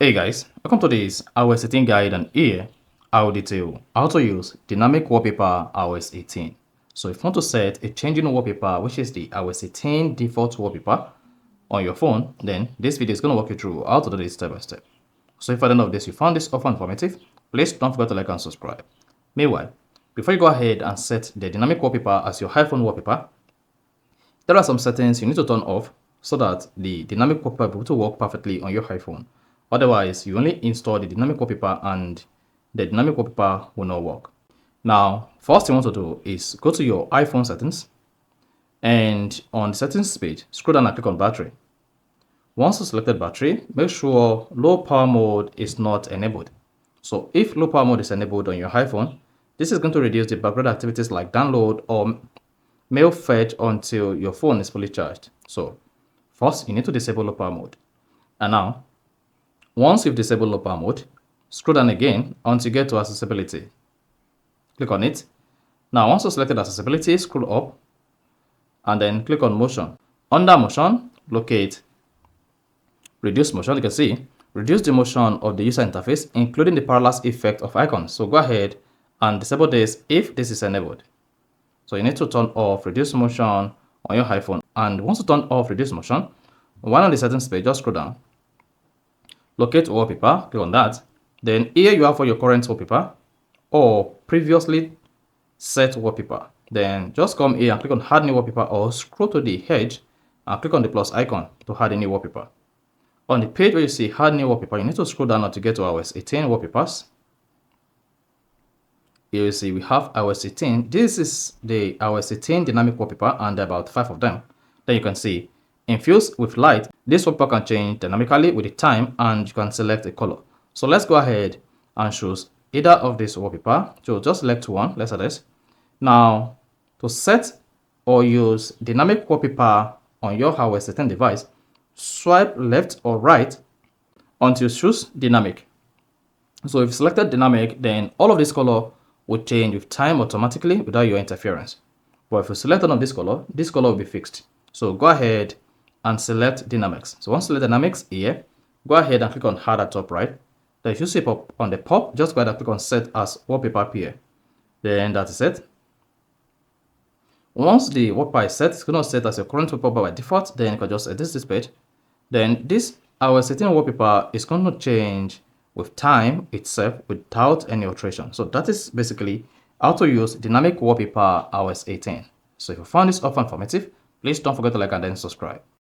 Hey guys, welcome to this iOS 18 guide, and here I will detail how to use Dynamic Wallpaper iOS 18. So if you want to set a changing wallpaper, which is the iOS 18 default wallpaper on your phone, then this video is going to walk you through how to do this step by step. So if at the end of this you found this offer informative, please don't forget to like and subscribe. Meanwhile, before you go ahead and set the Dynamic Wallpaper as your iPhone wallpaper, there are some settings you need to turn off so that the Dynamic Wallpaper will be able to work perfectly on your iPhone. Otherwise, you only install the Dynamic Wallpaper and the Dynamic Wallpaper will not work. Now, first thing you want to do is go to your iPhone settings, and on the settings page, scroll down and click on battery. Once you selected battery, make sure low power mode is not enabled. So if low power mode is enabled on your iPhone, this is going to reduce the background activities like download or mail fetch until your phone is fully charged. So first, you need to disable low power mode. And now, once you've disabled low power mode, scroll down again until you get to accessibility. Click on it. Now, once you've selected accessibility, scroll up and then click on motion. Under motion, locate reduce motion. You can see reduce the motion of the user interface, including the parallax effect of icons. So go ahead and disable this if this is enabled. So you need to turn off reduce motion on your iPhone. And once you turn off reduce motion, while on the settings page, just scroll down. Locate wallpaper, click on that. Then here you have for your current wallpaper or previously set wallpaper. Then just come here and click on add new wallpaper, or scroll to the edge and click on the plus icon to add a new wallpaper. On the page where you see add new wallpaper, you need to scroll down to get to iOS 18 wallpapers. Here you see we have iOS 18. This is the iOS 18 dynamic wallpaper, and there are about 5 of them. Then you can see infused with light. This wallpaper can change dynamically with the time, and you can select a color. So let's go ahead and choose either of this wallpaper. So just select one. Let's add this. Now, to set or use dynamic wallpaper on your iOS 18 device, swipe left or right until you choose dynamic. So if you selected dynamic, then all of this color will change with time automatically without your interference. But if you select none of this color will be fixed. So go ahead and select dynamics. So once you select dynamics here, go ahead and click on add at top right. Then if you see pop on the pop, just go ahead and click on set as wallpaper here. Then that is it. Once the wallpaper is set, it's going to set as your current wallpaper by default. Then you can just edit this page. Then this iOS 18 wallpaper is going to change with time itself without any alteration. So that is basically how to use dynamic wallpaper iOS 18. So if you found this offer informative, please don't forget to like and then subscribe.